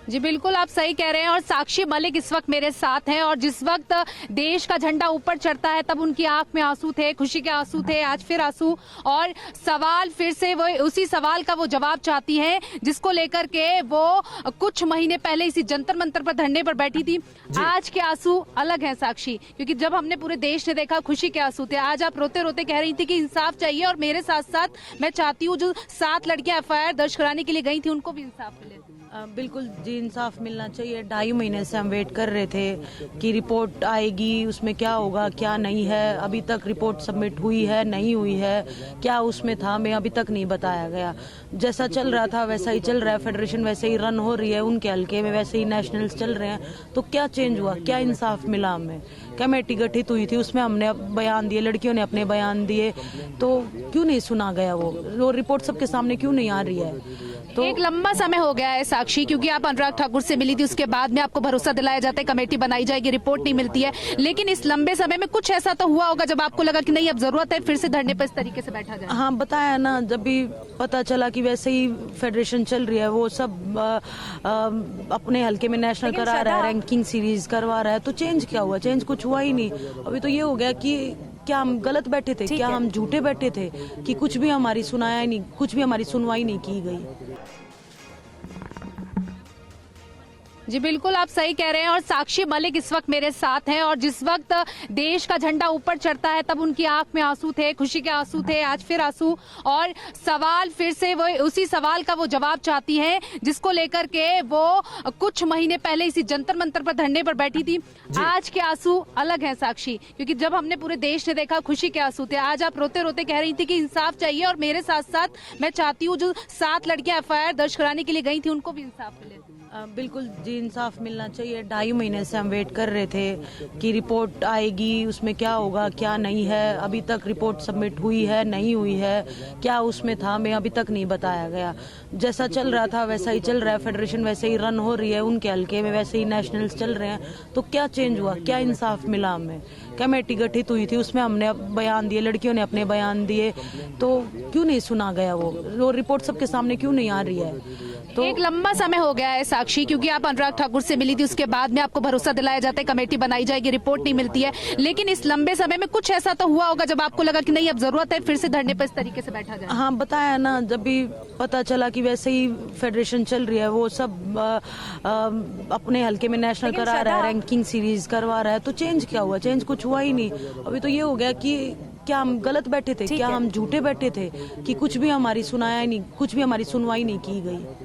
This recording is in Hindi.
जी बिल्कुल, आप सही कह रहे हैं और साक्षी मलिक इस वक्त मेरे साथ हैं और जिस वक्त देश का झंडा ऊपर चढ़ता है तब उनकी आंख में आंसू थे, खुशी के आंसू थे, आज फिर आंसू। और सवाल फिर से वो उसी सवाल का वो जवाब चाहती हैं जिसको लेकर के वो कुछ महीने पहले इसी जंतर मंतर पर धरने पर बैठी थी। आज के आंसू अलग हैं साक्षी, क्योंकि जब हमने पूरे देश ने देखा खुशी के आंसू थे। आज आप रोते रोते कह रही थी कि इंसाफ चाहिए और मेरे साथ साथ मैं चाहती हूँ जो 7 लड़कियां FIR दर्ज कराने के लिए गई थी उनको भी इंसाफ मिले। बिल्कुल जी, इंसाफ मिलना चाहिए। 2.5 महीने से हम वेट कर रहे थे कि रिपोर्ट आएगी, उसमें क्या होगा क्या नहीं है। अभी तक रिपोर्ट सबमिट हुई है नहीं हुई है, क्या उसमें था हमें अभी तक नहीं बताया गया। जैसा चल रहा था वैसा ही चल रहा है, फेडरेशन वैसे ही रन हो रही है, उनके हल्के में वैसे ही नेशनल्स चल रहे हैं। तो क्या चेंज हुआ, क्या इंसाफ मिला हमें? कमेटी गठित हुई थी, उसमें हमने बयान दिए, लड़कियों ने अपने बयान दिए, तो क्यों नहीं सुना गया? वो रिपोर्ट सबके सामने क्यों नहीं आ रही है? तो एक लंबा समय हो गया है साक्षी, क्योंकि आप अनुराग ठाकुर से मिली थी, उसके बाद में आपको भरोसा दिलाया जाता है कमेटी बनाई जाएगी, रिपोर्ट नहीं मिलती है। लेकिन इस लंबे समय में कुछ ऐसा तो हुआ होगा जब आपको लगा कि नहीं अब जरूरत है फिर से धरने पर इस तरीके से बैठा जाए। हाँ, बताया ना, जब भी पता चला कि वैसे ही फेडरेशन चल रही है, वो सब अपने हल्के में नेशनल करा रहा है, रैंकिंग सीरीज करवा रहा है, तो चेंज क्या हुआ? चेंज कुछ हुआ ही नहीं। अभी तो ये हो गया कि क्या हम गलत बैठे थे, क्या हम झूठे बैठे थे कि कुछ भी हमारी सुनाया ही नहीं, कुछ भी हमारी सुनवाई नहीं की गई। जी बिल्कुल, आप सही कह रहे हैं और साक्षी मलिक इस वक्त मेरे साथ हैं और जिस वक्त देश का झंडा ऊपर चढ़ता है तब उनकी आंख में आंसू थे, खुशी के आंसू थे, आज फिर आंसू। और सवाल फिर से वो उसी सवाल का वो जवाब चाहती हैं जिसको लेकर के वो कुछ महीने पहले इसी जंतर मंतर पर धरने पर बैठी थी। आज के आंसू अलग हैं साक्षी, क्योंकि जब हमने पूरे देश ने देखा खुशी के आंसू थे। आज आप रोते रोते कह रही थी कि इंसाफ चाहिए और मेरे साथ साथ मैं चाहती हूँ जो 7 लड़कियां FIR दर्ज कराने के लिए गई थी उनको भी इंसाफ मिले। बिल्कुल जी, इंसाफ मिलना चाहिए। 2.5 महीने से हम वेट कर रहे थे कि रिपोर्ट आएगी, उसमें क्या होगा क्या नहीं है। अभी तक रिपोर्ट सबमिट हुई है नहीं हुई है, क्या उसमें था हमें अभी तक नहीं बताया गया। जैसा चल रहा था वैसा ही चल रहा है, फेडरेशन वैसे ही रन हो रही है, उनके हल्के में वैसे ही नेशनल्स चल रहे हैं। तो क्या चेंज हुआ, क्या इंसाफ मिला हमें? कमेटी गठित हुई थी, उसमें हमने बयान दिए, लड़कियों ने अपने बयान दिए, तो क्यों नहीं सुना गया? वो रिपोर्ट सबके सामने क्यों नहीं आ रही है? तो एक लंबा समय हो गया है साक्षी, क्योंकि आप अनुराग ठाकुर से मिली थी, उसके बाद में आपको भरोसा दिलाया जाता है कमेटी बनाई जाएगी, रिपोर्ट नहीं मिलती है। लेकिन इस लंबे समय में कुछ ऐसा तो हुआ होगा जब आपको लगा कि नहीं अब जरूरत है फिर से धरने पर इस तरीके से बैठा जाए। हाँ, बताया ना, जब भी पता चला कि वैसे ही फेडरेशन चल रही है, वो सब अपने हल्के में नेशनल करा रहा है, रैंकिंग सीरीज करवा रहा है, तो चेंज क्या हुआ? चेंज कुछ हुआ ही नहीं। अभी तो ये हो गया कि क्या हम गलत बैठे थे, क्या हम झूठे बैठे थे कि कुछ भी हमारी सुनाया ही नहीं, कुछ भी हमारी सुनवाई नहीं की गई।